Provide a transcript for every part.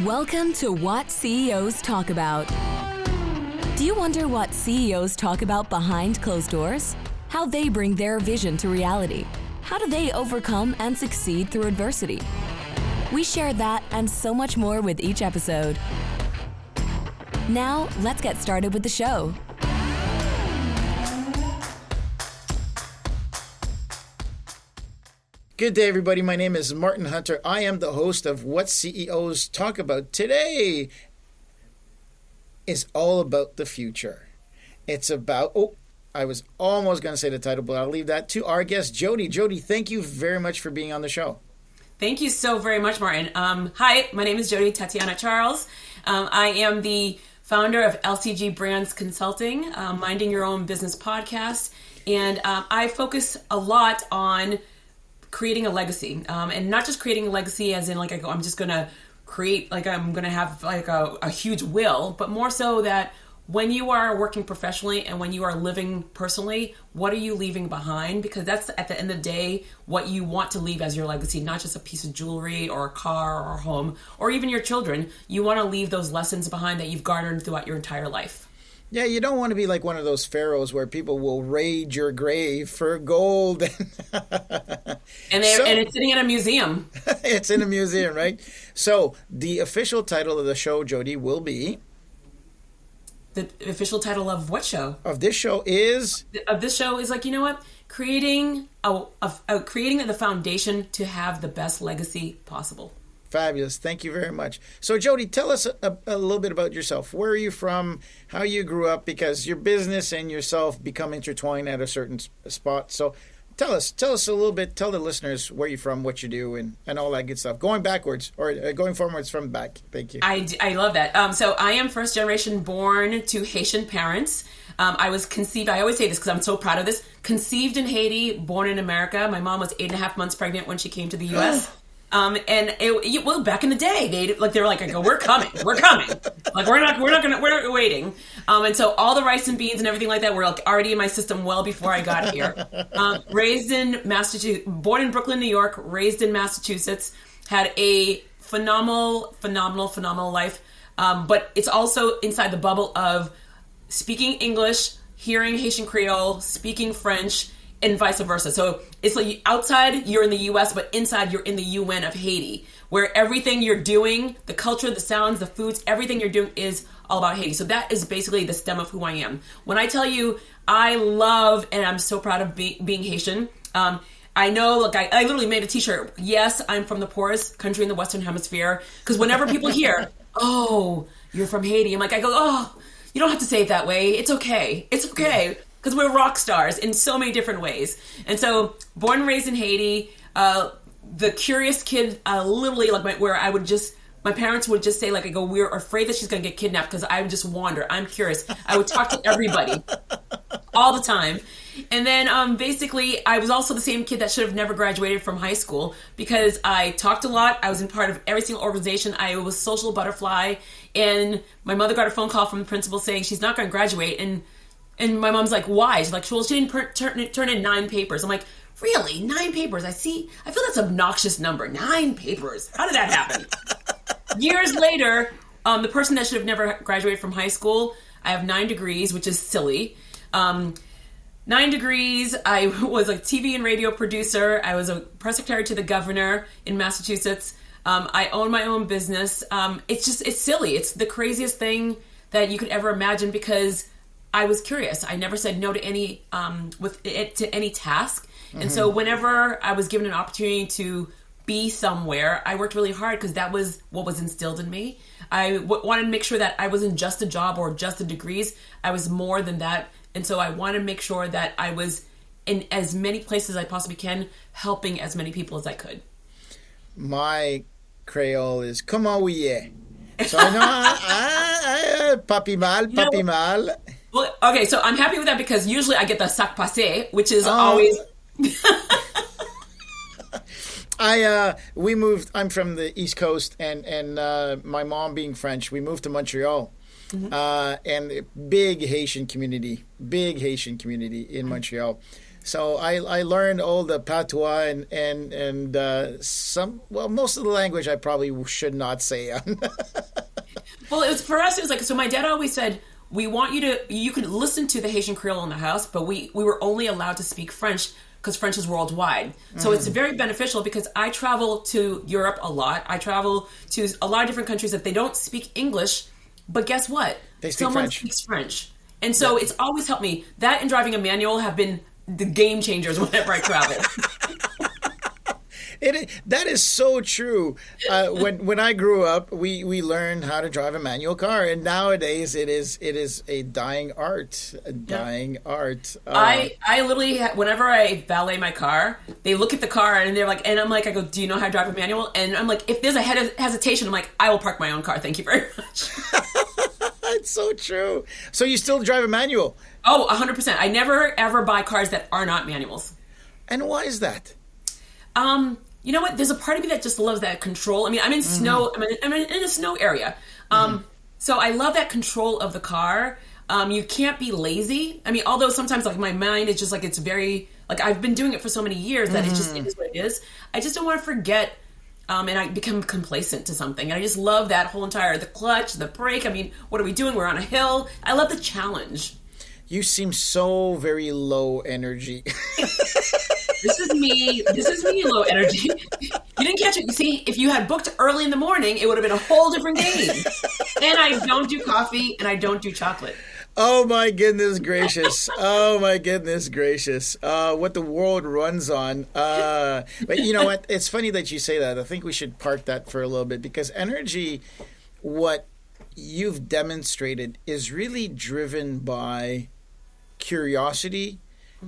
Welcome to What CEOs Talk About. Do you wonder what CEOs talk about behind closed doors? How they bring their vision to reality? How do they overcome and succeed through adversity? We share that and so much more with each episode. Now, let's get started with the show. Good day, everybody. My name is Martin Hunter. I am the host of What CEOs Talk About. Today is all about the future. It's about, I was almost going to say the title, but I'll leave that to our guest, Jodi. Jodi, thank you very much for being on the show. Thank you so very much, Martin. Hi, my name is Jodi-Tatiana Charles. I am the founder of LCG Brands Consulting, Minding Your Own Business podcast. And I focus a lot on creating a legacy, and not just creating a legacy as in I'm just going to create, I'm going to have a huge will, but more so that when you are working professionally and when you are living personally, what are you leaving behind? Because that's at the end of the day, what you want to leave as your legacy, not just a piece of jewelry or a car or a home, or even your children. You want to leave those lessons behind that you've garnered throughout your entire life. Yeah, you don't want to be like one of those pharaohs where people will raid your grave for gold. And it's sitting in a museum. It's in a museum, right? So the official title of the show, Jodi, will be? The official title of what show? Of this show is? Of this show is creating the foundation to have the best legacy possible. Fabulous. Thank you very much. So, Jodi, tell us a little bit about yourself. Where are you from? How you grew up? Because your business and yourself become intertwined at a certain spot. So, tell us a little bit. Tell the listeners where you're from, what you do, and all that good stuff. Going backwards or going forwards from back. Thank you. I love that. So, I am first generation born to Haitian parents. I was conceived, I always say this because I'm so proud of this, conceived in Haiti, born in America. My mom was 8.5 months pregnant when she came to the U.S. Back in the day, they were like, I go, we're coming. We're waiting. And so all the rice and beans and everything like that were already in my system well before I got here. Raised in Massachusetts, born in Brooklyn, New York, raised in Massachusetts, had a phenomenal life. But it's also inside the bubble of speaking English, hearing Haitian Creole, speaking French, and vice versa. So it's like outside you're in the U.S., but inside you're in the UN of Haiti, where everything you're doing, the culture, the sounds, the foods, everything you're doing is all about Haiti. So that is basically the stem of who I am. When I tell you I love and I'm so proud of being Haitian, I know, I literally made a t-shirt. Yes, I'm from the poorest country in the Western Hemisphere. Because whenever people hear, oh, you're from Haiti, I go, oh, you don't have to say it that way. It's okay. It's okay. Because we're rock stars in so many different ways. And so, born and raised in Haiti, the curious kid, literally, my parents would just say, I go, we're afraid that she's going to get kidnapped because I would just wander. I'm curious. I would talk to everybody all the time. And then, basically, I was also the same kid that should have never graduated from high school because I talked a lot. I was in part of every single organization. I was social butterfly. And my mother got a phone call from the principal saying she's not going to graduate. And my mom's like, why? She's like, well, she didn't turn in 9 papers. I'm like, really? 9 papers? I feel that's an obnoxious number. 9 papers. How did that happen? Years later, the person that should have never graduated from high school, I have 9 degrees, which is silly. 9 degrees. I was a TV and radio producer. I was a press secretary to the governor in Massachusetts. I own my own business. It's silly. It's the craziest thing that you could ever imagine because I was curious. I never said no to any task. Mm-hmm. And so whenever I was given an opportunity to be somewhere, I worked really hard because that was what was instilled in me. I wanted to make sure that I wasn't just a job or just the degrees. I was more than that. And so I wanted to make sure that I was in as many places as I possibly can, helping as many people as I could. My Creole is comment oui. So I know papi mal. Well, okay, so I'm happy with that because usually I get the sac passé, which is always... We moved, I'm from the East Coast, and my mom being French, we moved to Montreal. Mm-hmm. And big Haitian community in Montreal. So I learned all the patois and most of the language I probably should not say. Well, it was for us. It was like, so my dad always said, we want you can listen to the Haitian Creole in the house, but we were only allowed to speak French because French is worldwide. So it's very beneficial because I travel to Europe a lot. I travel to a lot of different countries that they don't speak English, but guess what? They speak Someone French. speaks French. And so it's always helped me. That and driving a manual have been the game changers whenever I travel. That is so true. When I grew up, we learned how to drive a manual car, and nowadays it is a dying art. I literally, whenever I valet my car, they look at the car and they're like, and I'm like, I go, do you know how to drive a manual? And I'm like, if there's a hesitation, I'm like, I will park my own car. Thank you very much. It's so true. So you still drive a manual? Oh, 100%. I never ever buy cars that are not manuals. And why is that? You know what? There's a part of me that just loves that control. I mean, I'm in snow. I'm in a snow area. So I love that control of the car. You can't be lazy. I mean, although sometimes like my mind is just like, it's very, like I've been doing it for so many years that it is what it is. I just don't want to forget. And I become complacent to something. And I just love that whole the clutch, the brake. I mean, what are we doing? We're on a hill. I love the challenge. You seem so very low energy. This is me low energy. You didn't catch it. You see, if you had booked early in the morning, it would have been a whole different game. And I don't do coffee and I don't do chocolate. Oh my goodness gracious. Oh my goodness gracious. What the world runs on. But you know what? It's funny that you say that. I think we should park that for a little bit because energy, what you've demonstrated is really driven by curiosity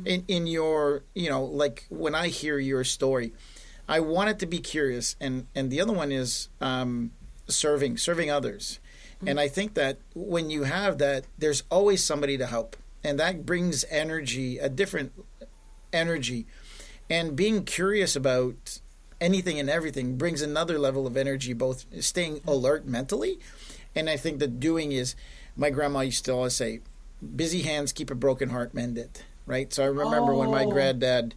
in your, like when I hear your story, I want it to be curious. And the other one is serving others. And I think that when you have that, there's always somebody to help. And that brings energy, a different energy. And being curious about anything and everything brings another level of energy, both staying alert mentally. And I think the doing is, my grandma used to always say, busy hands keep a broken heart mended, right? So I remember when my granddad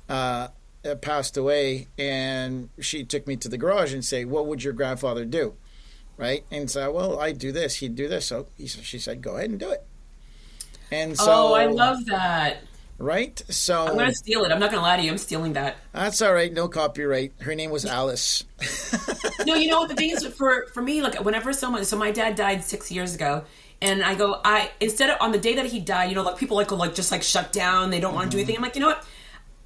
passed away and she took me to the garage and say, what would your grandfather do? Right? And so, well, I do this, he'd do this. So she said, go ahead and do it. And so, I love that. Right? So I'm going to steal it. I'm not going to lie to you. I'm stealing that. That's all right. No copyright. Her name was Alice. No, you know what the thing is for me, like whenever so my dad died 6 years ago. And instead of on the day that he died, like people just shut down. They don't want to do anything. I'm like, you know what?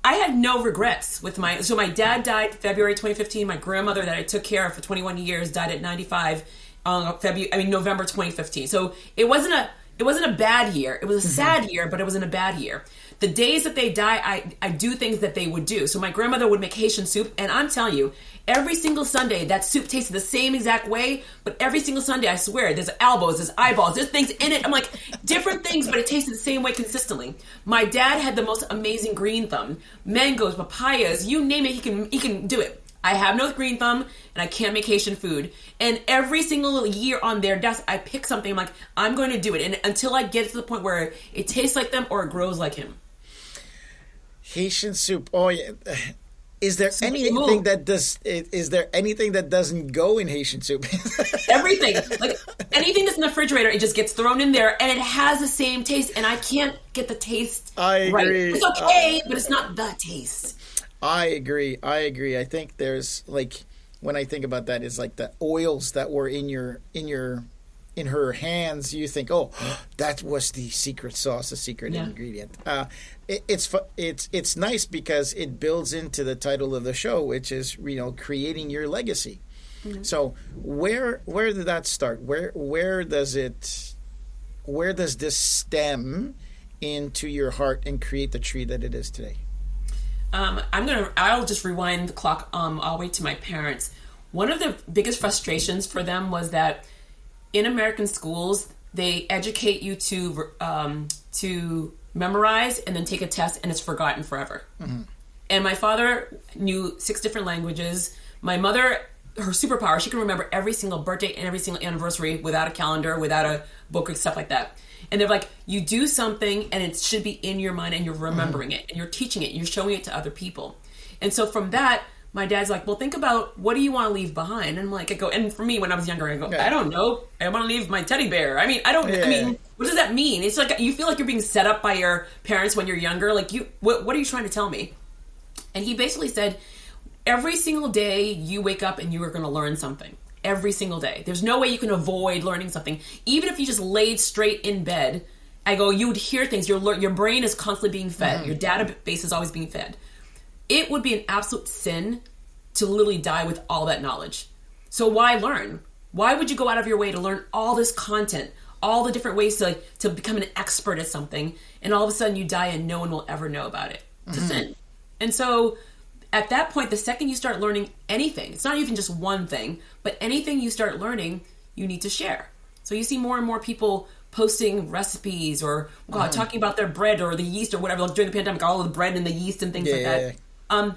I had no regrets with my dad died February 2015. My grandmother that I took care of for 21 years died at 95 November 2015. So it wasn't a bad year. It was a sad year, but it wasn't a bad year. The days that they die, I do things that they would do. So my grandmother would make Haitian soup, and I'm telling you, every single Sunday that soup tasted the same exact way, but every single Sunday, I swear, there's elbows, there's eyeballs, there's things in it. I'm like, different things, but it tasted the same way consistently. My dad had the most amazing green thumb. Mangoes, papayas, you name it, he can do it. I have no green thumb, and I can't make Haitian food. And every single year on their desk, I pick something. I'm like, I'm going to do it. And until I get to the point where it tastes like them or it grows like him. Haitian soup. Oh, yeah. Is there anything that doesn't go in Haitian soup? Everything. Like anything that's in the refrigerator, it just gets thrown in there and it has the same taste. And I can't get the taste right. It's okay, but it's not the taste. I agree. I think there's when I think about that, is like the oils that were in her hands. You think, oh, that was the secret sauce, the secret ingredient. It's nice because it builds into the title of the show, which is creating your legacy. Mm-hmm. So where did that start? Where does this stem into your heart and create the tree that it is today? I'll just rewind the clock all the way to my parents. One of the biggest frustrations for them was that in American schools, they educate you to memorize and then take a test, and it's forgotten forever. Mm-hmm. And my father knew 6 different languages. My mother her superpower. She can remember every single birthday and every single anniversary without a calendar, without a book or stuff like that. And they're like, you do something and it should be in your mind and you're remembering it and you're teaching it and you're showing it to other people. And so from that, my dad's like, well, think about what do you want to leave behind? And I'm like, and for me, when I was younger, I go, I don't know. I want to leave my teddy bear. I mean, what does that mean? It's like, you feel like you're being set up by your parents when you're younger. Like, what are you trying to tell me? And he basically said, every single day you wake up and you are going to learn something. Every single day. There's no way you can avoid learning something. Even if you just laid straight in bed, I go, you would hear things. Your brain is constantly being fed. Your database is always being fed. It would be an absolute sin to literally die with all that knowledge. So why learn? Why would you go out of your way to learn all this content, all the different ways to become an expert at something, and all of a sudden you die and no one will ever know about it? It's a sin. And so at that point, the second you start learning anything, it's not even just one thing, but anything you start learning, you need to share. So you see more and more people posting recipes or talking about their bread or the yeast or whatever, like during the pandemic, all of the bread and the yeast and things like that.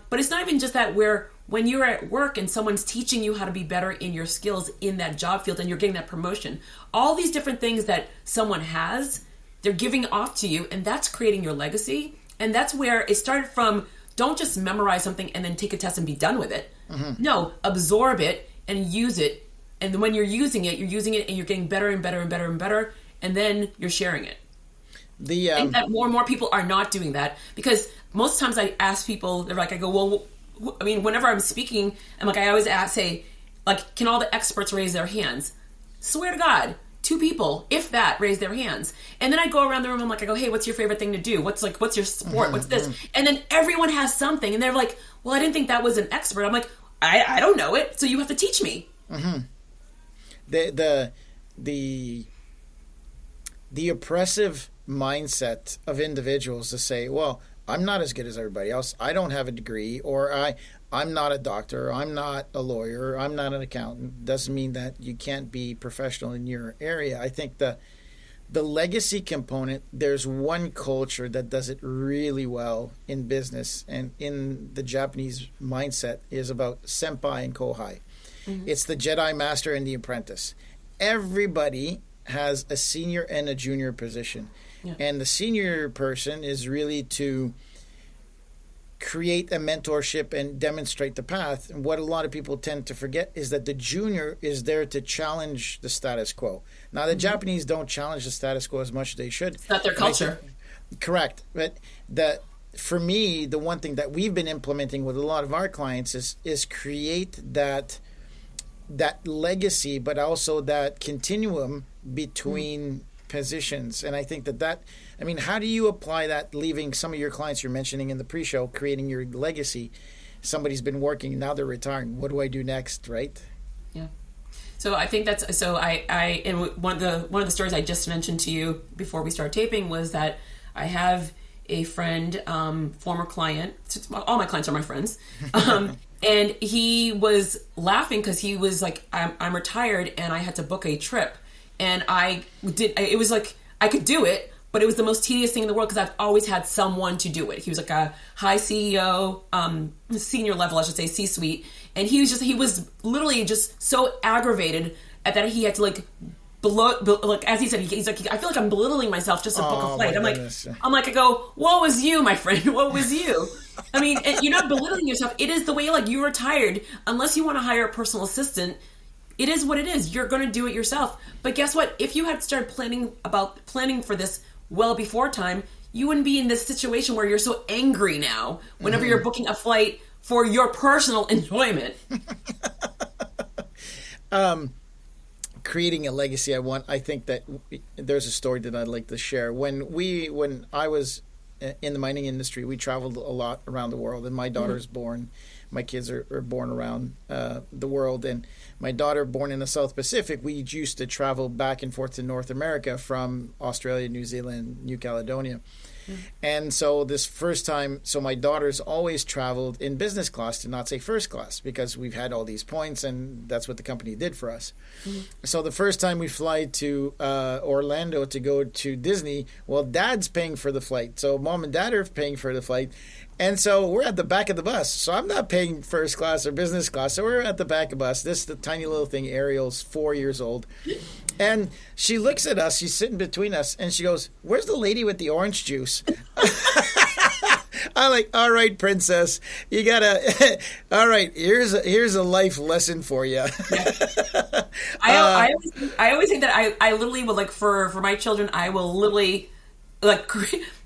But it's not even just that, where when you're at work and someone's teaching you how to be better in your skills in that job field and you're getting that promotion, all these different things that someone has, they're giving off to you, and that's creating your legacy. And that's where it started from. Don't just memorize something and then take a test and be done with it. No, absorb it and use it. And then when you're using it and you're getting better and better and better and better, and then you're sharing it. I think that more and more people are not doing that, because most times I ask people, they're like, I go, well, I mean, whenever I'm speaking, I'm like, I always say, like, can all the experts raise their hands? Swear to God, 2 people, if that, raise their hands. And then I go around the room, I go, hey, what's your favorite thing to do? What's your sport? What's this? And then everyone has something. And they're like, well, I didn't think that was an expert. I'm like, I don't know it, so you have to teach me. The oppressive mindset of individuals to say, well, I'm not as good as everybody else. I don't have a degree, or I'm not a doctor, I'm not a lawyer, I'm not an accountant, doesn't mean that you can't be professional in your area. I think the legacy component, there's one culture that does it really well in business and in the Japanese mindset, is about senpai and kohai. It's the Jedi Master and the apprentice. Everybody has a senior and a junior position. And the senior person is really to create a mentorship and demonstrate the path. And what a lot of people tend to forget is that the junior is there to challenge the status quo. Now, the Japanese don't challenge the status quo as much as they should. It's not their culture. Correct. But for me, the one thing that we've been implementing with a lot of our clients is create that legacy, but also that continuum between positions. And I think how do you apply that, leaving some of your clients you're mentioning in the pre-show, creating your legacy? Somebody's been working, now they're retiring. What do I do next, right? Yeah. So I think that's, so I and one of the stories I just mentioned to you before we start taping was that I have a friend, former client, all my clients are my friends, and he was laughing because he was like, I'm retired and I had to book a trip. And it was like, I could do it, but it was the most tedious thing in the world because I've always had someone to do it. He was like a high CEO, senior level, I should say, C-suite. And he was literally just so aggravated at that he had to like, as he said, he's like, I feel like I'm belittling myself just to book a flight. I go, what was you, my friend? What was you? I mean, you're not belittling yourself. It is the way, like, you're retired. Unless you want to hire a personal assistant, it is what it is. You're going to do it yourself. But guess what? If you had started planning for this well before time, you wouldn't be in this situation where you're so angry now whenever you're booking a flight for your personal enjoyment. Creating a legacy, I think that there's a story that I'd like to share. When I was in the mining industry, we traveled a lot around the world, and my daughter's born. My kids are born around the world, and my daughter, born in the South Pacific, we used to travel back and forth to North America from Australia, New Zealand, New Caledonia. And so this first time, my daughter's always traveled in business class, to not say first class, because we've had all these points and that's what the company did for us. So the first time we fly to Orlando to go to Disney, well, dad's paying for the flight. So mom and dad are paying for the flight. And so we're at the back of the bus. So I'm not paying first class or business class. So we're at the back of the bus. This is the tiny little thing. Ariel's 4 years old. And she looks at us. She's sitting between us. And she goes, "Where's the lady with the orange juice?" I'm like, "All right, princess. You got to, all right, here's a life lesson for you." Yeah. I always think that I literally would, like, for my children, I will literally, like,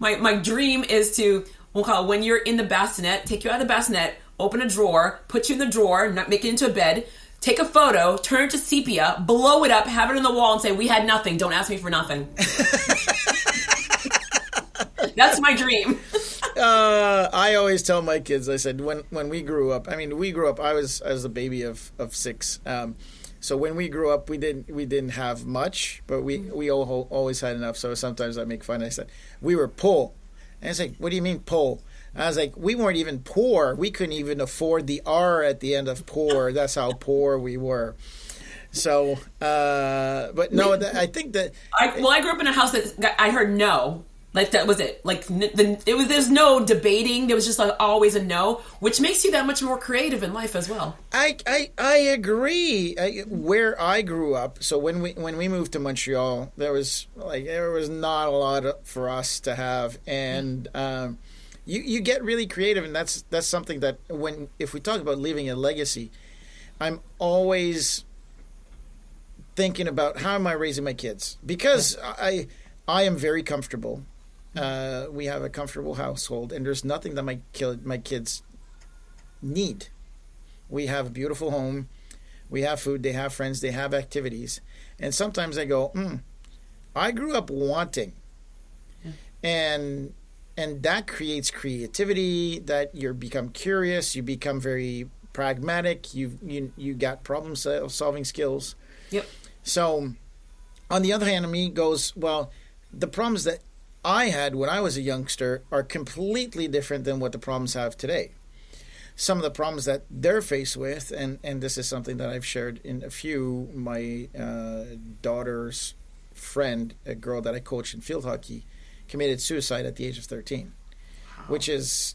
my dream is to, we'll call it, when you're in the bassinet, take you out of the bassinet, open a drawer, put you in the drawer, not make it into a bed, take a photo, turn it to sepia, blow it up, have it on the wall, and say, "We had nothing. Don't ask me for nothing." That's my dream. I always tell my kids, I said, when we grew up, I was a baby of 6. So when we grew up, we didn't have much, but we always had enough. So sometimes I make fun. I said, we were poor. And I was like, "What do you mean poor?" I was like, we weren't even poor. We couldn't even afford the R at the end of poor. That's how poor we were. So, but no, I think that... I grew up in a house that I heard no. Like, that was it. Like, there's no debating. There was just, like, always a no, which makes you that much more creative in life as well. I agree. Where I grew up, so when we moved to Montreal, there was not a lot for us to have, and you get really creative, and that's something that if we talk about leaving a legacy, I'm always thinking about, how am I raising my kids? Because I am very comfortable. We have a comfortable household, and there's nothing that my kids need. We have a beautiful home. We have food. They have friends. They have activities. And sometimes I go, I grew up wanting. Yeah. And that creates creativity, that you become curious. You become very pragmatic. You got problem solving skills. Yep. So on the other hand of me goes, well, the problems that I had when I was a youngster are completely different than what the problems have today. Some of the problems that they're faced with, and this is something that I've shared in a few, my daughter's friend, a girl that I coached in field hockey, committed suicide at the age of 13, wow. Which is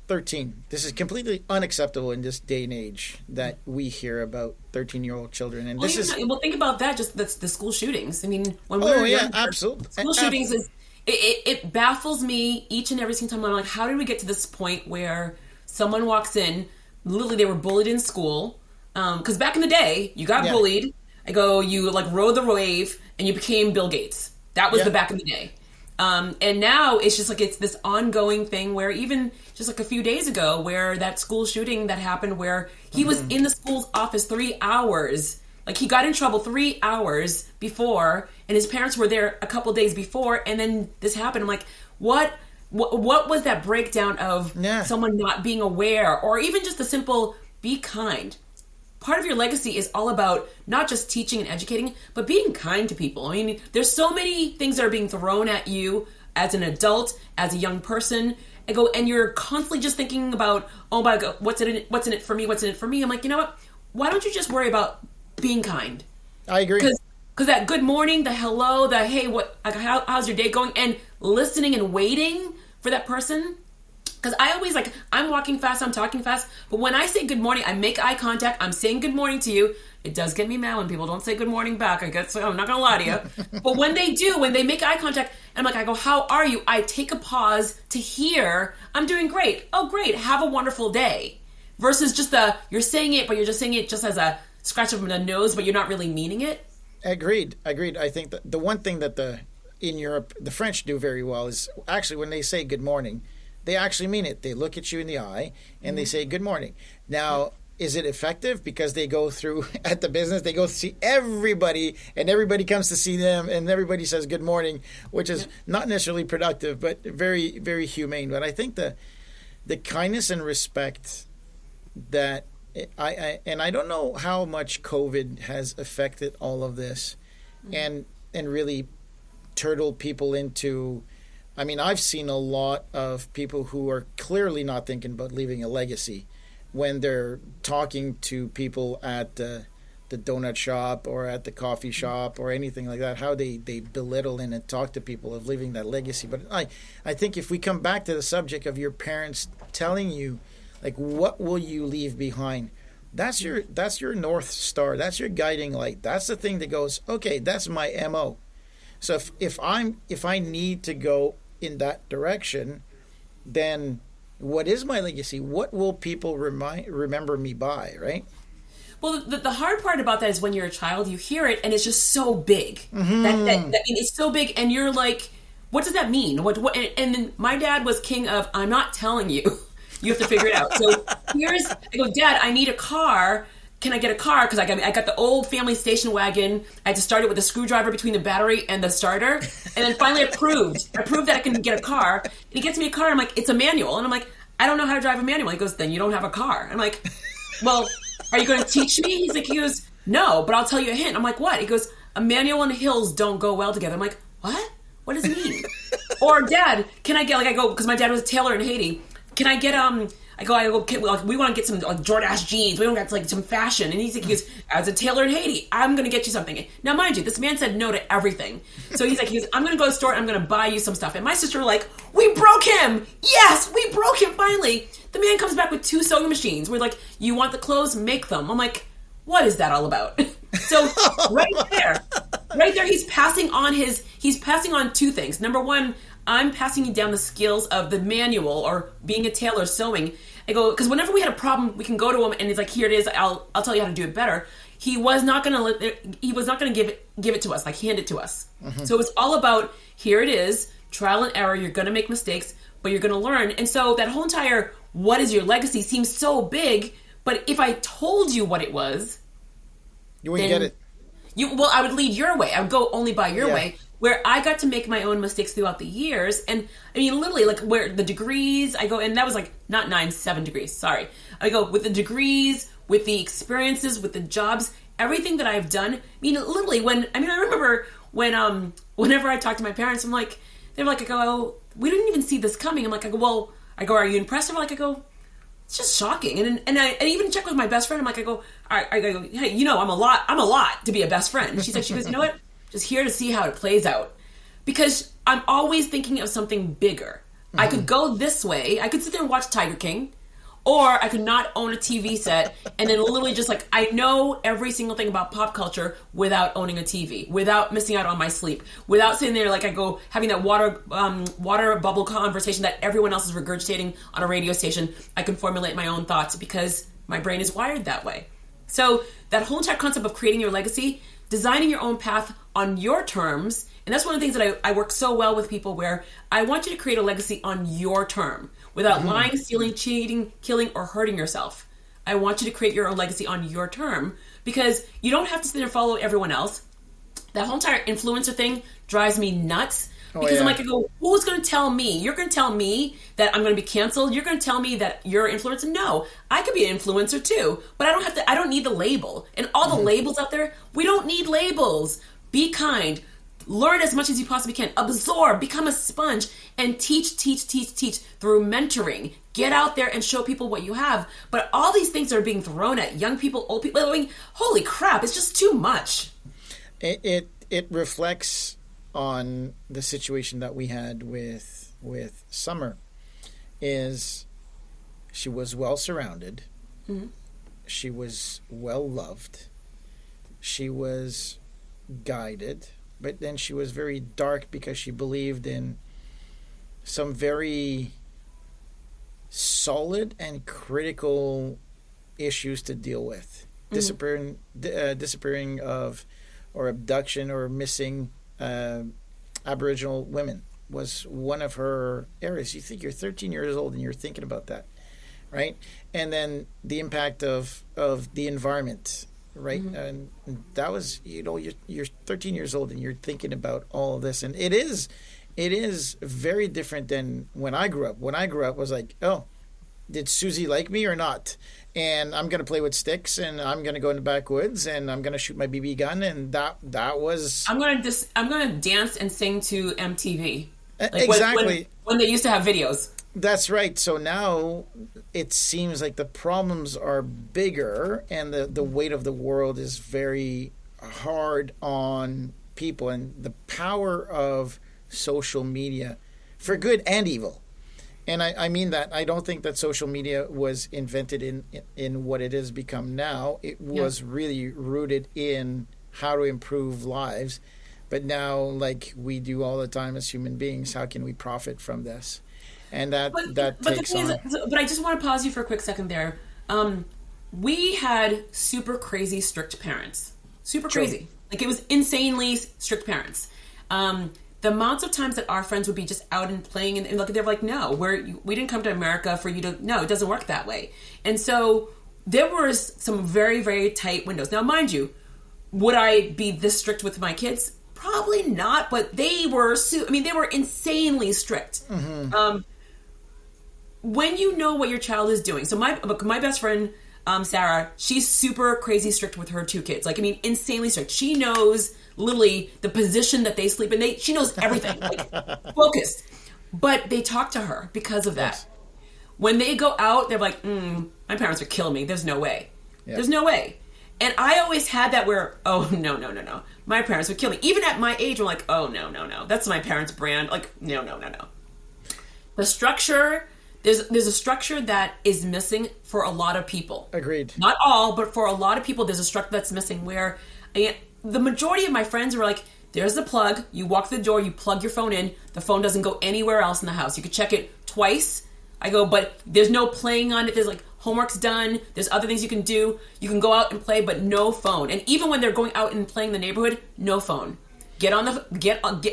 13. This is completely unacceptable in this day and age that we hear about 13-year-old children. And think about that. Just the school shootings. I mean, when we were younger, absolutely. School shootings is it baffles me each and every single time. I'm like, how did we get to this point where someone walks in, literally they were bullied in school? Because back in the day, you got bullied. You like rode the wave and you became Bill Gates. That was the back in the day. And now it's just like it's this ongoing thing where even just like a few days ago where that school shooting that happened where he was in the school's office 3 hours. Like he got in trouble 3 hours before and his parents were there a couple days before and then this happened. I'm like, what was that breakdown of someone not being aware or even just the simple be kind? Part of your legacy is all about not just teaching and educating, but being kind to people. I mean, there's so many things that are being thrown at you as an adult, as a young person, and you're constantly just thinking about, oh my God, what's in it for me? What's in it for me? I'm like, you know what? Why don't you just worry about being kind? I agree. Because that good morning, the hello, the hey, how's your day going? And listening and waiting for that person. Because I always I'm walking fast, I'm talking fast. But when I say good morning, I make eye contact. I'm saying good morning to you. It does get me mad when people don't say good morning back. I guess I'm not going to lie to you. But when they do, when they make eye contact, and I go, how are you? I take a pause to hear, I'm doing great. Oh, great. Have a wonderful day. Versus just you're saying it, but you're just saying it just as a scratch of the nose, but you're not really meaning it. Agreed. I think that the one thing that in Europe, the French do very well is actually when they say good morning, they actually mean it. They look at you in the eye and they say good morning. Now, is it effective? Because they go through at the business, they go see everybody and everybody comes to see them and everybody says good morning, which is not necessarily productive, but very, very humane. But I think the kindness and respect that I don't know how much COVID has affected all of this and really turtled people into... I mean, I've seen a lot of people who are clearly not thinking about leaving a legacy when they're talking to people at the the donut shop or at the coffee shop or anything like that, how they belittle and talk to people of leaving that legacy. But I think if we come back to the subject of your parents telling you, like, what will you leave behind? That's your North Star. That's your guiding light. That's the thing that goes, okay, that's my MO. So if I need to go in that direction, then what is my legacy? What will people remember me by, right? Well, the hard part about that is when you're a child, you hear it and it's just so big. That it's so big, and you're like, what does that mean? What? And then my dad was king of, I'm not telling you. You have to figure it out. So I go, Dad, I need a car. Can I get a car? Because I got the old family station wagon. I had to start it with a screwdriver between the battery and the starter. And then finally I proved that I can get a car. And he gets me a car. I'm like, it's a manual. And I'm like, I don't know how to drive a manual. He goes, then you don't have a car. I'm like, well, are you going to teach me? He goes, no, but I'll tell you a hint. I'm like, what? He goes, a manual and hills don't go well together. I'm like, what? What does it mean? Or, Dad, can I get, I go, because my dad was a tailor in Haiti. Can I get, we want to get some Jordache jeans. We want to get some fashion. And he goes, as a tailor in Haiti, I'm going to get you something. Now, mind you, this man said no to everything. So he goes, I'm going to go to the store and I'm going to buy you some stuff. And my sister were like, we broke him. Yes, we broke him finally. The man comes back with 2 sewing machines. We're like, you want the clothes? Make them. I'm like, what is that all about? So right there, he's passing on 2 things. Number 1, I'm passing down the skills of the manual or being a tailor sewing. I go, because whenever we had a problem, we can go to him and he's like, here it is. I'll tell you how to do it better. He was not going to give it to us, like hand it to us. Mm-hmm. So it was all about, here it is, trial and error. You're going to make mistakes, but you're going to learn. And so that whole entire, what is your legacy, seems so big. But if I told you what it was, you wouldn't get it. I would lead your way. I would go only by your way. Where I got to make my own mistakes throughout the years. And I mean, literally, like where the degrees, I go, and that was like not 7 degrees, sorry. I go with the degrees, with the experiences, with the jobs, everything that I've done. I mean, literally I remember whenever I talked to my parents, I'm like, they're like, I go, oh, we didn't even see this coming. I'm like, are you impressed? I'm like, I go, it's just shocking. And I even check with my best friend. I'm like, I go, hey, I'm a lot to be a best friend. She goes, you know what? Just here to see how it plays out. Because I'm always thinking of something bigger. Mm-hmm. I could go this way. I could sit there and watch Tiger King. Or I could not own a TV set and then literally just I know every single thing about pop culture without owning a TV, without missing out on my sleep, without sitting there I go having that water bubble conversation that everyone else is regurgitating on a radio station. I can formulate my own thoughts because my brain is wired that way. So that whole entire concept of creating your legacy, designing your own path on your terms, and that's one of the things that I work so well with people where I want you to create a legacy on your term without lying, stealing, cheating, killing, or hurting yourself. I want you to create your own legacy on your term because you don't have to sit there and follow everyone else. That whole entire influencer thing drives me nuts because I'm like, who's going to tell me? You're going to tell me that I'm going to be canceled? You're going to tell me that you're an influencer? No, I could be an influencer too, but I don't need the label. And all the labels out there, we don't need labels. Be kind. Learn as much as you possibly can. Absorb. Become a sponge. And teach through mentoring. Get out there and show people what you have. But all these things are being thrown at young people, old people. I mean, holy crap, it's just too much. It reflects on the situation that we had with Summer. Is she was well surrounded. Mm-hmm. She was well loved. She was guided, but then she was very dark because she believed in some very solid and critical issues to deal with. Disappearing of or abduction or missing Aboriginal women was one of her areas. You think you're 13 years old and you're thinking about that, right? And then the impact of the environment. Right. Mm-hmm. And that was, you're 13 years old and you're thinking about all of this. And it is very different than when I grew up. When I grew up, it was like, oh, did Susie like me or not? And I'm going to play with sticks and I'm going to go in the backwoods and I'm going to shoot my BB gun. And that was. I'm going to dance and sing to MTV. Exactly. When they used to have videos. That's right. So now it seems like the problems are bigger and the weight of the world is very hard on people, and the power of social media for good and evil. And I mean that. I don't think that social media was invented in what it has become now. It was really rooted in how to improve lives. But now, like we do all the time as human beings, how can we profit from this? And that takes on. But I just want to pause you for a quick second there. We had super crazy strict parents. Super crazy. Like, it was insanely strict parents. The amounts of times that our friends would be just out and playing, and they're like, no, we didn't come to America for you to, no, it doesn't work that way. And so there was some very, very tight windows. Now, mind you, would I be this strict with my kids? Probably not, but they were, they were insanely strict. Mm-hmm. When you know what your child is doing. So my best friend, Sarah, she's super crazy strict with her 2 kids. Like, insanely strict. She knows literally the position that they sleep in. She knows everything, like focused. But they talk to her because of that. Yes. When they go out, they're like, my parents are killing me. There's no way. Yeah. There's no way. And I always had that where, oh, no. My parents would kill me. Even at my age, I'm like, oh, no. That's my parents' brand. Like, no. The structure, there's a structure that is missing for a lot of people. Agreed. Not all, but for a lot of people, there's a structure that's missing where the majority of my friends were like, there's the plug. You walk through the door, you plug your phone in. The phone doesn't go anywhere else in the house. You could check it twice. I go, but there's no playing on it. There's like, homework's done. There's other things you can do. You can go out and play, but no phone. And even when they're going out and playing in the neighborhood, no phone.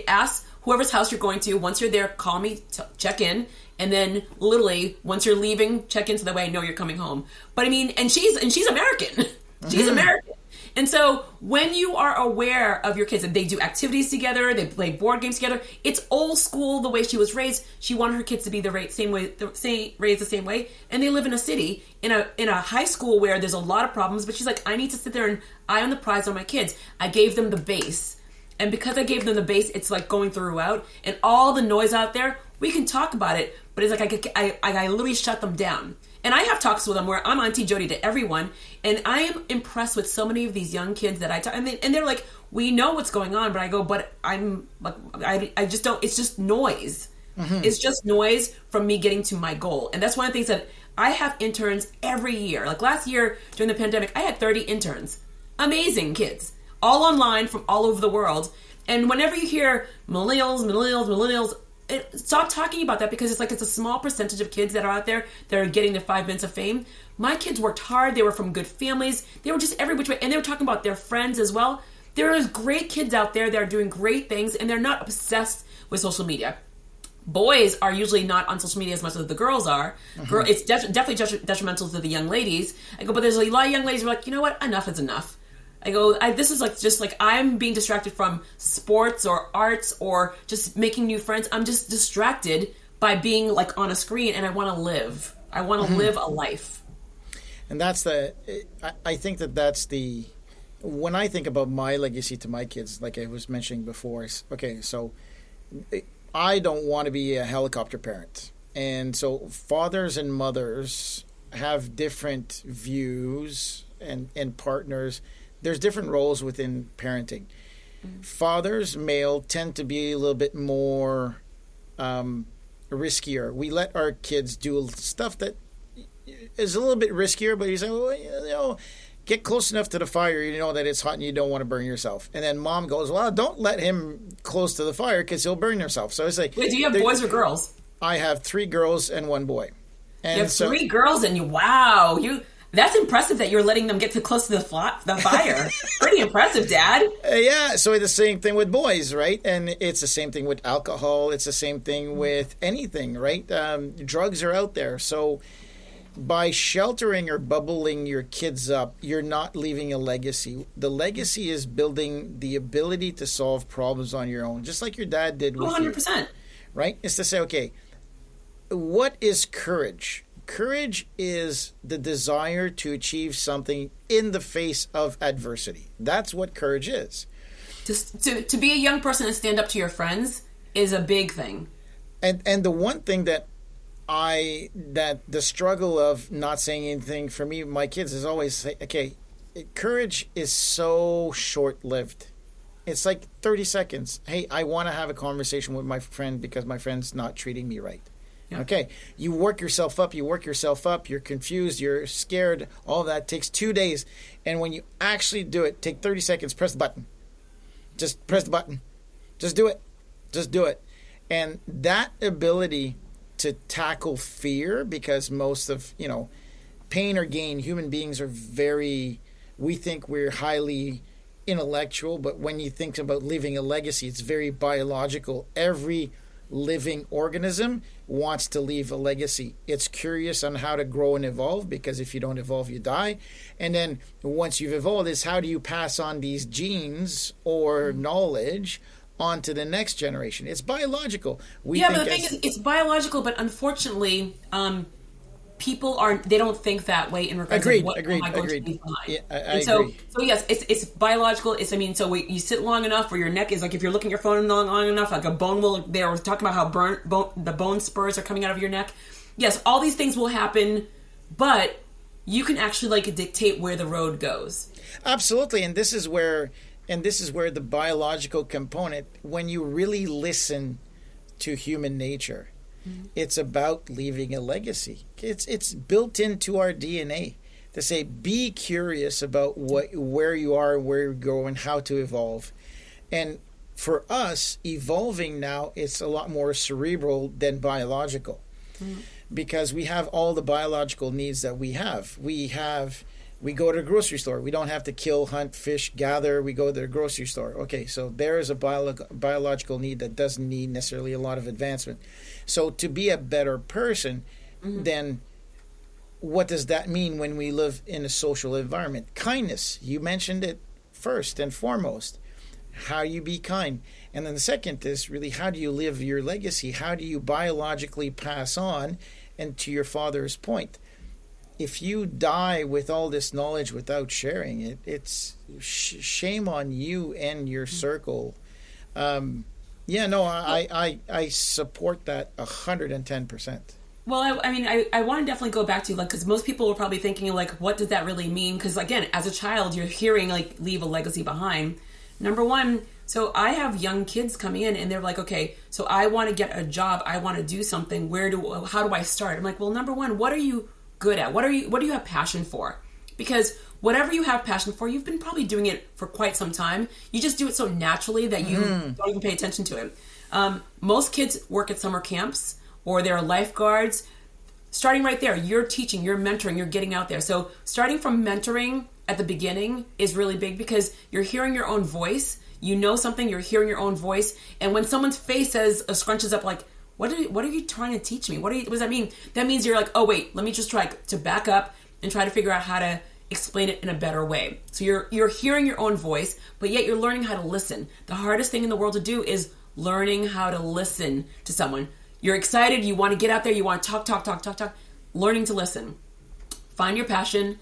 Ask whoever's house you're going to. Once you're there, call me, check in. And then literally, once you're leaving, check in so that way I know you're coming home. But and she's American. She's American. And so when you are aware of your kids and they do activities together, they play board games together, it's old school the way she was raised. She wanted her kids to be raised the same way. And they live in a city, in a high school where there's a lot of problems. But she's like, I need to sit there and eye on the prize on my kids. I gave them the base. And because I gave them the base, it's like going throughout. And all the noise out there, we can talk about it. But it's like I literally shut them down. And I have talks with them where I'm Auntie Jodi to everyone. And I am impressed with so many of these young kids that I talk. And they're like, we know what's going on. But I go, but I'm like, I just don't. It's just noise. Mm-hmm. It's just noise from me getting to my goal. And that's one of the things that I have interns every year. Like last year during the pandemic, I had 30 interns. Amazing kids. All online from all over the world. And whenever you hear millennials, stop talking about that, because it's a small percentage of kids that are out there that are getting the 5 minutes of fame. My kids worked hard. They were from good families. They were just every which way. And they were talking about their friends as well. There are great kids out there that are doing great things, and they're not obsessed with social media. Boys are usually not on social media as much as the girls are. Mm-hmm. It's definitely detrimental to the young ladies. I go, but there's a lot of young ladies who are like, you know what? Enough is enough. I go, this is just like I'm being distracted from sports or arts or just making new friends. I'm just distracted by being like on a screen, and I want to live. I want to live a life. And I think that's when I think about my legacy to my kids, like I was mentioning before, okay, so I don't want to be a helicopter parent. And so fathers and mothers have different views and partners. There's different roles within parenting. Mm-hmm. Fathers, male, tend to be a little bit more riskier. We let our kids do stuff that is a little bit riskier, but you say, well, get close enough to the fire, you know that it's hot and you don't want to burn yourself. And then mom goes, well, don't let him close to the fire because he'll burn himself. So it's like, wait, do you have boys or girls? I have 3 girls and 1 boy. And you have 3 girls and wow, that's impressive that you're letting them get too close to the fire. Pretty impressive, Dad. Yeah, so it's the same thing with boys, right? And it's the same thing with alcohol. It's the same thing with anything, right? Drugs are out there. So by sheltering or bubbling your kids up, you're not leaving a legacy. The legacy is building the ability to solve problems on your own, just like your dad did with 100%. You, right? It's to say, okay, what is courage? Courage is the desire to achieve something in the face of adversity. That's what courage is. To be a young person and stand up to your friends is a big thing. And the one thing that that the struggle of not saying anything for me, my kids is always say, okay, courage is so short-lived. It's like 30 seconds. Hey, I want to have a conversation with my friend because my friend's not treating me right. Yeah. Okay, you work yourself up, you're confused, you're scared, all that takes 2 days. And when you actually do it, take 30 seconds, press the button. Just press the button. Just do it. Just do it. And that ability to tackle fear, because most of, pain or gain, human beings are we think we're highly intellectual, but when you think about leaving a legacy, it's very biological. Every living organism wants to leave a legacy. It's curious on how to grow and evolve, because if you don't evolve, you die. And then once you've evolved, is how do you pass on these genes or knowledge onto the next generation? It's biological. But the thing is, it's biological, but unfortunately, people they don't think that way in regards to what am I going to leave behind. Yeah, I agree. So yes, it's biological. So you sit long enough where your neck is like, if you're looking at your phone long enough, like a bone will, they were talking about how the bone spurs are coming out of your neck. Yes, all these things will happen, but you can actually dictate where the road goes. Absolutely. And this is where the biological component, when you really listen to human nature, it's about leaving a legacy. It's built into our DNA to say, be curious about where you are, where you go, and how to evolve. And for us, evolving now, it's a lot more cerebral than biological, because we have all the biological needs that we have. We go to the grocery store. We don't have to kill, hunt, fish, gather. We go to the grocery store. Okay, so there is a biological need that doesn't need necessarily a lot of advancement. So to be a better person, then what does that mean when we live in a social environment? Kindness. You mentioned it first and foremost. How you be kind. And then the second is really, how do you live your legacy? How do you biologically pass on? And to your father's point, if you die with all this knowledge without sharing it, it's shame on you and your circle. I support that 110%. Well, I want to definitely go back to, because most people are probably thinking, what does that really mean? Because, again, as a child, you're hearing, leave a legacy behind. Number one, so I have young kids coming in, and they're like, okay, so I want to get a job. I want to do something. How do I start? I'm like, well, number one, what are you good at? What do you have passion for? Because whatever you have passion for, you've been probably doing it for quite some time. You just do it so naturally that you don't even pay attention to it. Most kids work at summer camps, or they're lifeguards. Starting right there, you're teaching, you're mentoring, you're getting out there. So starting from mentoring at the beginning is really big, because you're hearing your own voice. You know something, you're hearing your own voice. And when someone's face scrunches up like, what are you trying to teach me? What does that mean? That means you're like, oh wait, let me just try to back up and try to figure out how to explain it in a better way. So you're hearing your own voice, but yet you're learning how to listen. The hardest thing in the world to do is learning how to listen to someone. You're excited, you want to get out there, you want to talk. Learning to listen. Find your passion,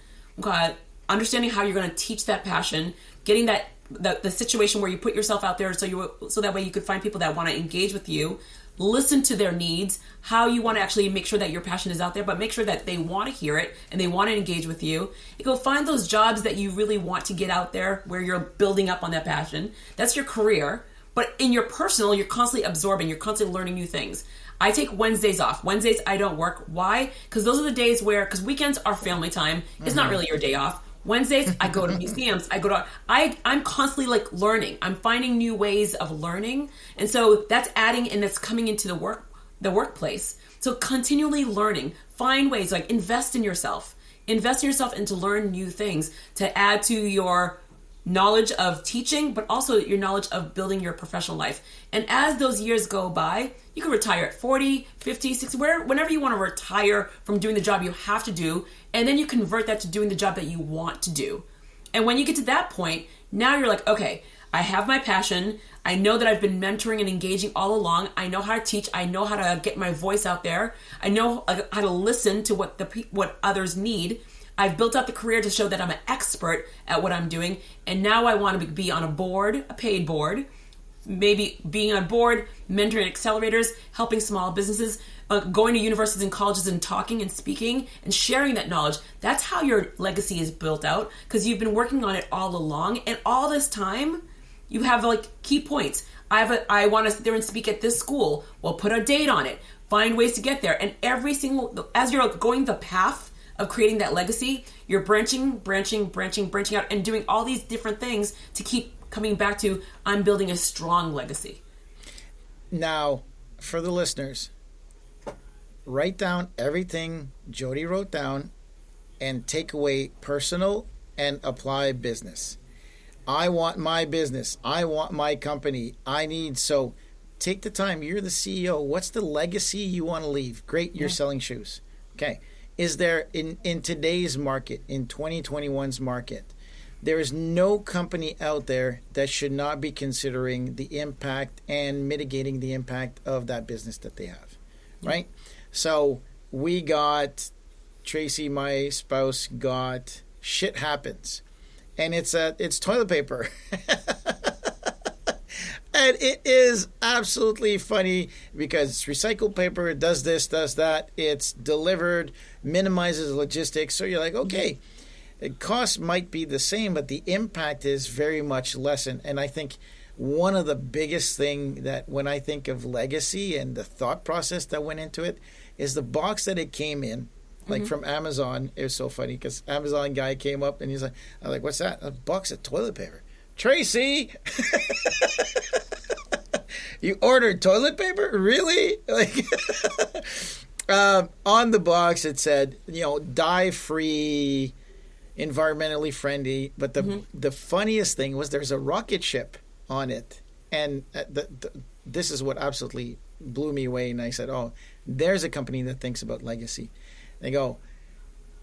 understanding how you're going to teach that passion, getting the situation where you put yourself out there so that way you could find people that want to engage with you. Listen to their needs, how you want to actually make sure that your passion is out there, but make sure that they want to hear it and they want to engage with you. You go find those jobs that you really want to get out there where you're building up on that passion. That's your career. But in your personal, you're constantly absorbing, you're constantly learning new things. I take Wednesdays off. Wednesdays, I don't work. Why? Because those are the days because weekends are family time. It's not really your day off. Wednesdays, I go to museums. I'm constantly learning. I'm finding new ways of learning. And so that's adding and that's coming into the workplace. So continually learning, find ways, invest in yourself. Invest in yourself and to learn new things to add to your knowledge of teaching, but also your knowledge of building your professional life. And as those years go by, you can retire at 40, 50, 60, whenever you want to retire from doing the job you have to do, and then you convert that to doing the job that you want to do. And when you get to that point, now you're like, okay, I have my passion. I know that I've been mentoring and engaging all along. I know how to teach. I know how to get my voice out there. I know how to listen to what others need. I've built up the career to show that I'm an expert at what I'm doing. And now I want to be on a board, a paid board, maybe being on board, mentoring accelerators, helping small businesses, going to universities and colleges and talking and speaking and sharing that knowledge. That's how your legacy is built out, because you've been working on it all along. And all this time, you have like key points. I want to sit there and speak at this school. Well, put a date on it. Find ways to get there. And as you're going the path of creating that legacy, you're branching out and doing all these different things to keep coming back to, I'm building a strong legacy. Now, for the listeners, write down everything Jodi wrote down and take away personal and apply business. I want my business. I want my company. So take the time. You're the CEO. What's the legacy you want to leave? Great, you're selling shoes. Okay. Is there, in today's market, in 2021's market, there is no company out there that should not be considering the impact and mitigating the impact of that business that they have, right? So we got, Tracy, my spouse, got shit happens. And it's toilet paper. And it is absolutely funny because it's recycled paper, it does this, does that. It's delivered, minimizes logistics. So you're like, okay, the cost might be the same, but the impact is very much lessened. And I think one of the biggest thing that when I think of legacy and the thought process that went into it is the box that it came in. Like from Amazon. It was so funny because Amazon guy came up and he's like, I'm like, what's that? A box of toilet paper. Tracy, you ordered toilet paper? Really? Like, on the box it said, dye-free, environmentally friendly. But the funniest thing was there's a rocket ship on it. And this is what absolutely blew me away. And I said, oh, there's a company that thinks about legacy. They go,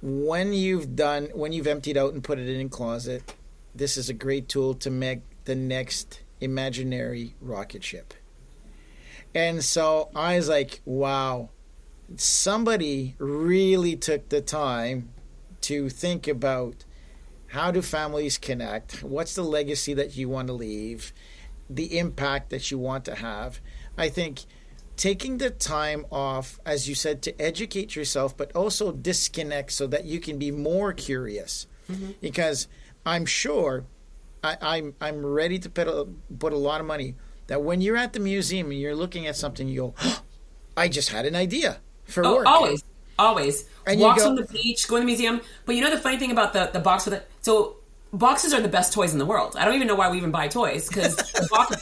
when you've emptied out and put it in a closet, this is a great tool to make the next imaginary rocket ship. And so I was like, wow, somebody really took the time to think about how do families connect? What's the legacy that you want to leave? The impact that you want to have? I think taking the time off, as you said, to educate yourself, but also disconnect so that you can be more curious. Because I'm sure I'm ready to put a lot of money that when you're at the museum and you're looking at something, you go, oh, I just had an idea for work. Always. And walks on the beach, go to the museum. But the funny thing about the box with it, so boxes are the best toys in the world. I don't even know why we even buy toys, because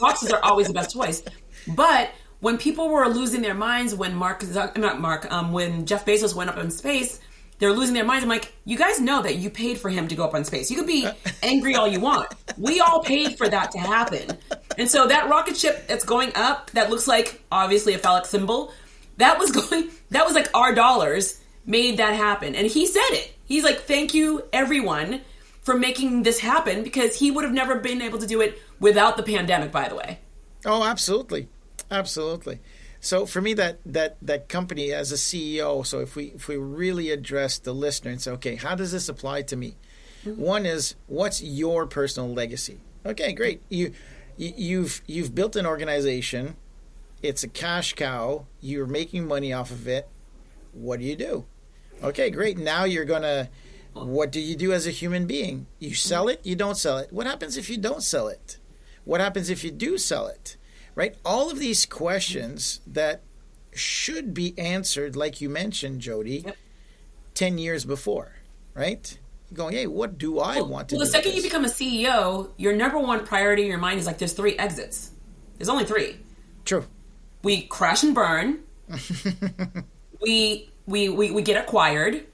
boxes are always the best toys. But when people were losing their minds when when Jeff Bezos went up in space, they're losing their minds. I'm like, you guys know that you paid for him to go up in space. You could be angry all you want. We all paid for that to happen. And so that rocket ship that's going up, that looks like obviously a phallic symbol, that was like our dollars made that happen. And he said it. He's like, thank you everyone for making this happen, because he would have never been able to do it without the pandemic, by the way. Oh, absolutely. Absolutely. So for me, that company as a CEO, so if we really address the listener and say, okay, how does this apply to me? One is, what's your personal legacy? Okay, great. You've built an organization. It's a cash cow. You're making money off of it. What do you do? Okay, great. Now what do you do as a human being? You sell it, you don't sell it. What happens if you don't sell it? What happens if you do sell it? Right? all of these questions that should be answered, like you mentioned, Jodi, 10 years before, right? You're going, hey, what do I want to do? Well, the second you become a CEO, your number one priority in your mind is like, there's 3 exits. There's only 3. True. We crash and burn. we get acquired,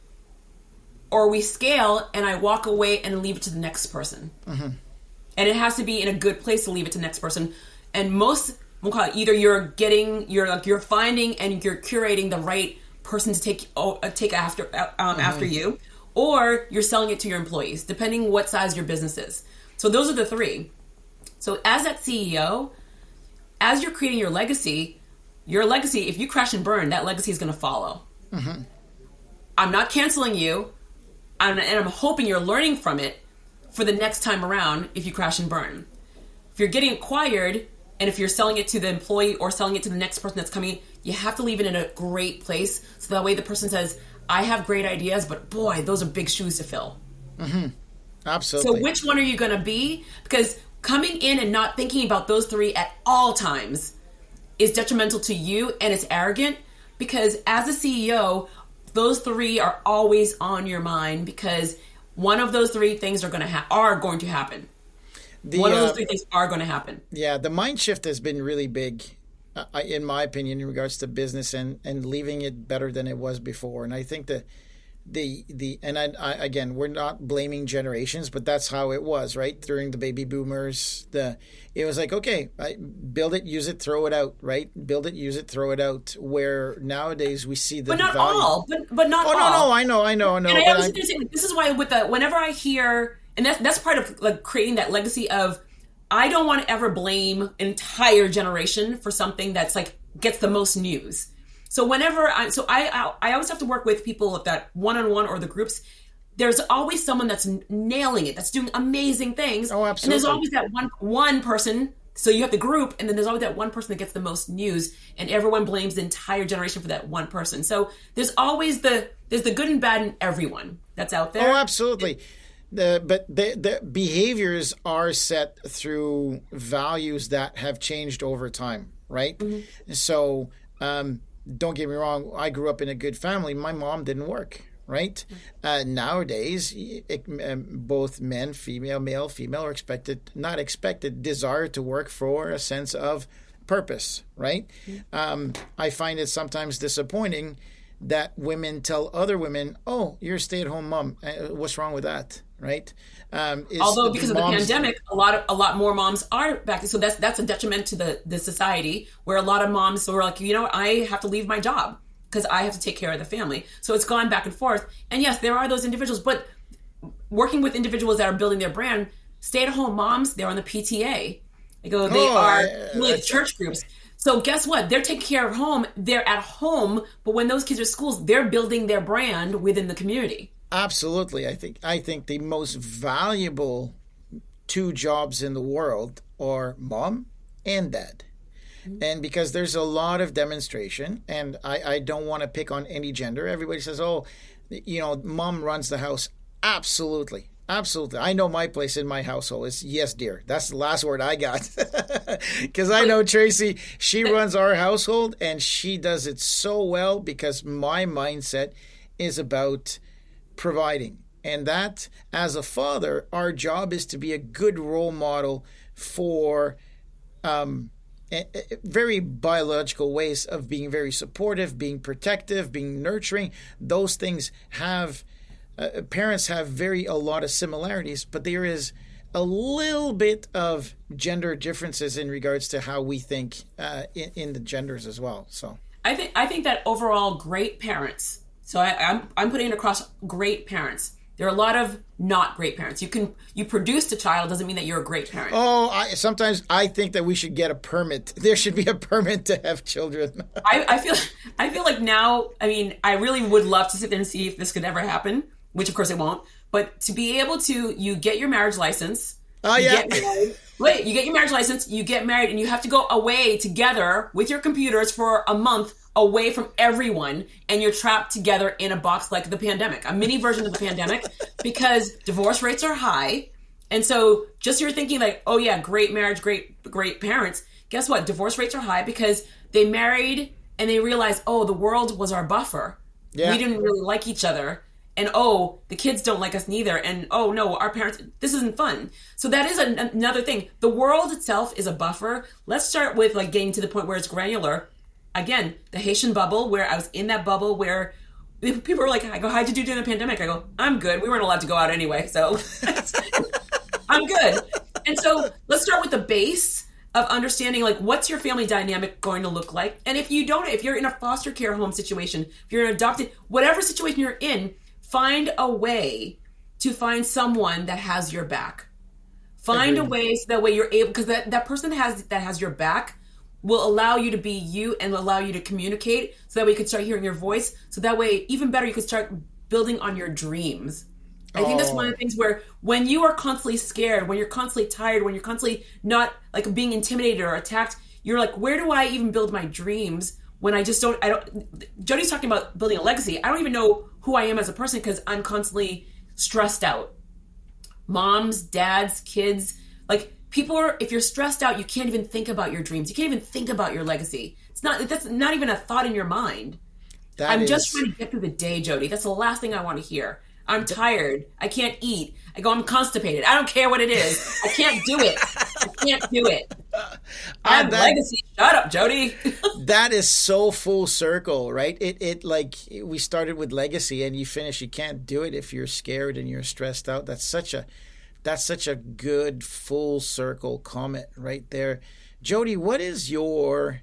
or we scale and I walk away and leave it to the next person. And it has to be in a good place to leave it to the next person. And most, we'll call it, either you're finding and you're curating the right person to take after you, or you're selling it to your employees, depending what size your business is. So those are the 3. So as that CEO, as you're creating your legacy, if you crash and burn, that legacy is going to follow. I'm not canceling you, and I'm hoping you're learning from it for the next time around if you crash and burn. If you're getting acquired, And if you're selling it to the employee or selling it to the next person that's coming in, you have to leave it in a great place. So that way the person says, I have great ideas, but boy, those are big shoes to fill. Mm-hmm. Absolutely. So which one are you going to be? Because coming in and not thinking about those three at all times is detrimental to you, and it's arrogant, because as a CEO, those three are always on your mind, because one of those three things are going to happen. One of those three things are going to happen. Yeah, the mind shift has been really big, in my opinion, in regards to business and leaving it better than it was before. And I think that I again, we're not blaming generations, but that's how it was, right? During the baby boomers, it was like, okay, build it, use it, throw it out, right? Build it, use it, throw it out. Where nowadays we see the but not value. all, but not all. No, I know. And I always say, this is why whenever I hear, and that's part of like creating that legacy of, I don't want to ever blame an entire generation for something that's like gets the most news. So I always have to work with people that one-on-one or the groups. There's always someone that's nailing it, that's doing amazing things. Oh, absolutely. And there's always that one person. So you have the group, and then there's always that one person that gets the most news, and everyone blames the entire generation for that one person. So there's always there's the good and bad in everyone that's out there. Oh, absolutely. But the behaviors are set through values that have changed over time, right? Mm-hmm. So don't get me wrong, I grew up in a good family. My mom didn't work, right? Nowadays, both men, male, female are desired to work for a sense of purpose, right? Mm-hmm. I find it sometimes disappointing that women tell other women, oh, you're a stay-at-home mom. What's wrong with that? Right. Although because of the pandemic, a lot more moms are back. So that's a detriment to the society, where a lot of moms were like, you know what, I have to leave my job because I have to take care of the family. So it's gone back and forth. And yes, there are those individuals, but working with individuals that are building their brand, stay-at-home moms, they're on the PTA. They are really the church groups. So guess what? They're taking care of home. They're at home, but when those kids are at schools, they're building their brand within the community. Absolutely. I think the most valuable two jobs in the world are mom and dad. Mm-hmm. And because there's a lot of demonstration, and I don't want to pick on any gender. Everybody says, oh, mom runs the house. Absolutely. Absolutely. I know my place in my household is yes, dear. That's the last word I got. Because I know Tracy, she runs our household, and she does it so well because my mindset is about providing. And that, as a father, our job is to be a good role model for very biological ways of being very supportive, being protective, being nurturing. Those things have, parents have a lot of similarities, but there is a little bit of gender differences in regards to how we think in the genders as well. So I think that overall, great parents. So I'm putting it across great parents. There are a lot of not great parents. You produced a child doesn't mean that you're a great parent. Oh, sometimes I think that we should get a permit. There should be a permit to have children. I feel like now, I mean, I really would love to sit there and see if this could ever happen, which of course it won't. But to be able to, you get your marriage license. Oh, yeah. You get your marriage license, you get married, and you have to go away together with your computers for a month, away from everyone, and you're trapped together in a box like the pandemic, a mini version of the pandemic, because divorce rates are high. And so just you're thinking like, oh yeah, great marriage, great parents. Guess what? Divorce rates are high because they married and they realized, oh, the world was our buffer. Yeah. We didn't really like each other. And oh, the kids don't like us neither. And oh no, our parents, this isn't fun. So that is another thing. The world itself is a buffer. Let's start with like getting to the point where it's granular. Again, the Haitian bubble, where I was in that bubble where people were like, I go, how'd you do during the pandemic? I go, I'm good. We weren't allowed to go out anyway, so I'm good. And so let's start with the base of understanding, like, what's your family dynamic going to look like? And if you're in a foster care home situation, if you're an adopted, whatever situation you're in, find a way to find someone that has your back. Find a way so that way you're able, because that person that has your back will allow you to be you and allow you to communicate, so that way you can start hearing your voice. So that way, even better, you can start building on your dreams. I think that's one of the things where when you are constantly scared, when you're constantly tired, when you're constantly not like being intimidated or attacked, you're like, where do I even build my dreams when I don't, Jodi's talking about building a legacy. I don't even know who I am as a person because I'm constantly stressed out. Moms, dads, kids, like people are, if you're stressed out, you can't even think about your dreams. You can't even think about your legacy. That's not even a thought in your mind. I'm just trying to get through the day, Jodi. That's the last thing I want to hear. I'm tired. I can't eat. I'm constipated. I don't care what it is. I can't do it. I can't do it. I have legacy. Shut up, Jodi. That is so full circle, right? It like we started with legacy and you finish. You can't do it if you're scared and you're stressed out. That's such a good full circle comment right there. Jodi, what is your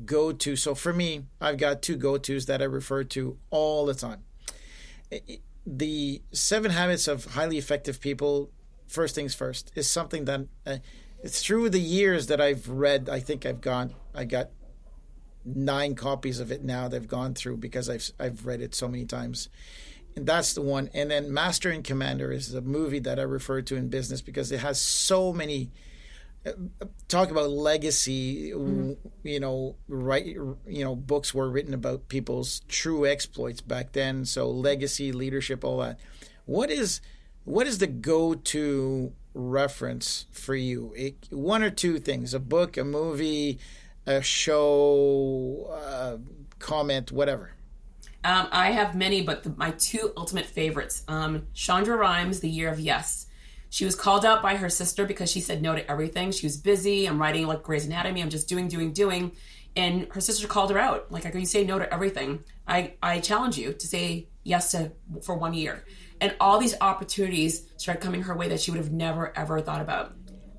go-to? So for me, I've got two go-tos that I refer to all the time. The 7 Habits of Highly Effective People, first things first, is something that through the years that I've read, I think I got 9 copies of it now that I've gone through because I've read it so many times. And that's the one. And then Master and Commander is a movie that I refer to in business because it has so many talk about legacy, books were written about people's true exploits back then. So legacy, leadership, all that. What is the go-to reference for you? One or two things, a book, a movie, a show, comment, whatever. I have many, but my 2 ultimate favorites. Shonda Rhimes, The Year of Yes. She was called out by her sister because she said no to everything. She was busy. I'm writing like Grey's Anatomy. I'm just doing. And her sister called her out. Like, you say no to everything. I challenge you to say yes for 1 year. And all these opportunities started coming her way that she would have never, ever thought about.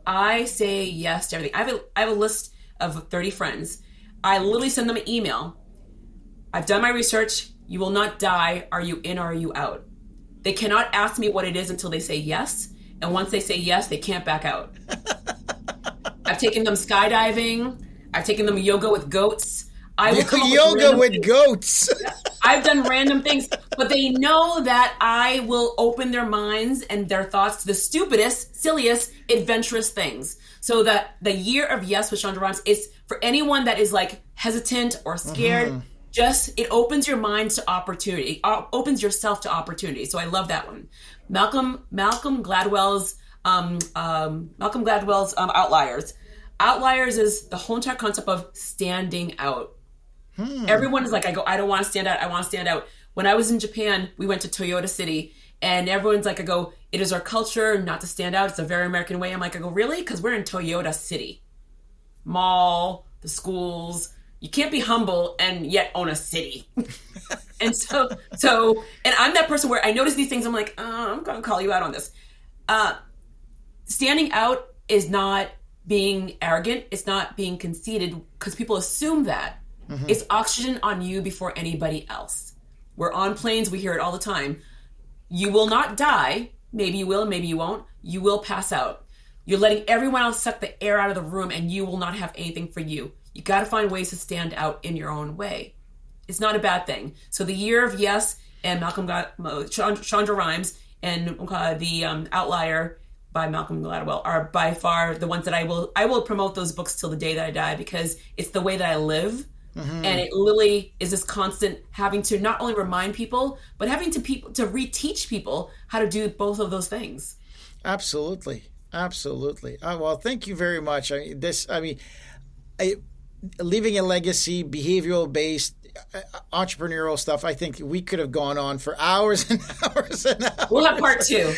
I say yes to everything. I have a list of 30 friends. I literally send them an email. I've done my research. You will not die. Are you in or are you out? They cannot ask me what it is until they say yes. And once they say yes, they can't back out. I've taken them skydiving. I've taken them yoga with goats. I will come yoga with goats. I've done random things, but they know that I will open their minds and their thoughts to the stupidest, silliest, adventurous things. So that the Year of Yes with Shonda Rhimes is for anyone that is like hesitant or scared. Mm-hmm. It opens your mind to opportunity. Opens yourself to opportunity. So I love that one. Malcolm Gladwell's Outliers. Outliers is the whole entire concept of standing out. Everyone is like, I don't want to stand out. I want to stand out. When I was in Japan, we went to Toyota City and everyone's like, it is our culture not to stand out. It's a very American way. I'm like, really? Because we're in Toyota City. Mall, the schools. You can't be humble and yet own a city. And and I'm that person where I notice these things. I'm like, I'm going to call you out on this. Standing out is not being arrogant. It's not being conceited because people assume that. Mm-hmm. It's oxygen on you before anybody else. We're on planes. We hear it all the time. You will not die. Maybe you will, maybe you won't. You will pass out. You're letting everyone else suck the air out of the room and you will not have anything for you. You got to find ways to stand out in your own way. It's not a bad thing. So The Year of Yes and Shonda Rhimes and the Outlier by Malcolm Gladwell are by far the ones that I will promote those books till the day that I die because it's the way that I live. Mm-hmm. And it literally is this constant having to not only remind people, but having to reteach people how to do both of those things. Absolutely. Well, thank you very much. Leaving a legacy, behavioral-based, entrepreneurial stuff, I think we could have gone on for hours and hours and hours. We'll have part two.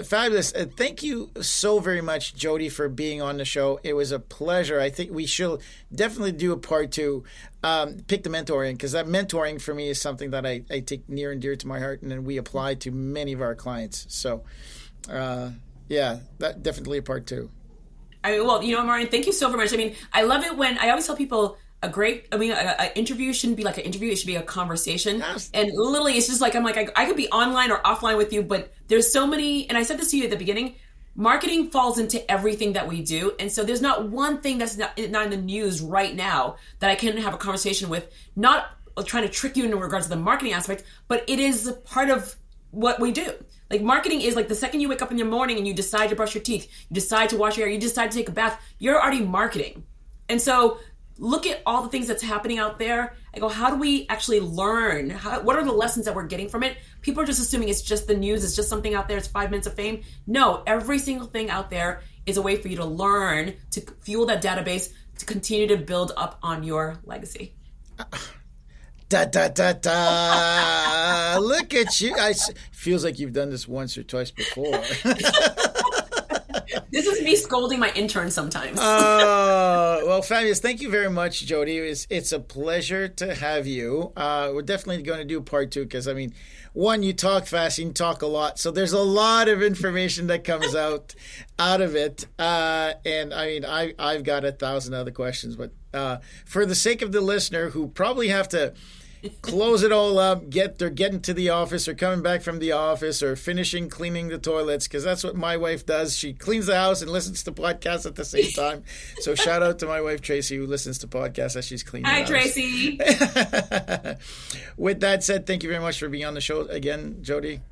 Fabulous. Thank you so very much, Jodi, for being on the show. It was a pleasure. I think we should definitely do a part 2. Pick the mentoring, because that mentoring for me is something that I take near and dear to my heart, and then we apply to many of our clients. So, that definitely a part 2. Marian, thank you so very much. I love it when I always tell people an interview shouldn't be like an interview. It should be a conversation. Yes. And literally, it's just like, I could be online or offline with you, but there's so many, and I said this to you at the beginning, marketing falls into everything that we do. And so there's not one thing that's not in the news right now that I can have a conversation with, not trying to trick you in regards to the marketing aspect, but it is part of what we do. Like marketing is like the second you wake up in the morning and you decide to brush your teeth, you decide to wash your hair, you decide to take a bath, you're already marketing. And so look at all the things that's happening out there. I go, how do we actually learn? What are the lessons that we're getting from it? People are just assuming it's just the news, it's just something out there, it's 5 minutes of fame. No, every single thing out there is a way for you to learn, to fuel that database, to continue to build up on your legacy. Da da da da! Look at you! Feels like you've done this once or twice before. This is me scolding my intern sometimes. Well, fabulous! Thank you very much, Jodi. It's a pleasure to have you. We're definitely going to do part 2 because, I mean, one, you talk fast and you talk a lot, so there's a lot of information that comes out of it. And I mean, I've got 1,000 other questions, but for the sake of the listener who probably have to close it all up, they're getting to the office or coming back from the office or finishing cleaning the toilets, because that's what my wife does. She cleans the house and listens to podcasts at the same time. So shout out to my wife, Tracy, who listens to podcasts as she's cleaning the house. Hi, Tracy. With that said, thank you very much for being on the show again, Jodi.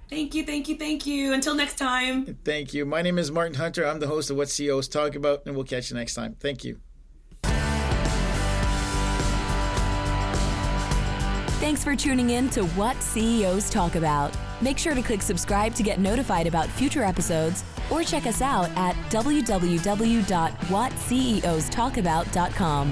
Thank you, thank you, thank you. Until next time. Thank you. My name is Martin Hunter. I'm the host of What CEOs Talk About, and we'll catch you next time. Thank you. Thanks for tuning in to What CEOs Talk About. Make sure to click subscribe to get notified about future episodes, or check us out at www.whatceostalkabout.com.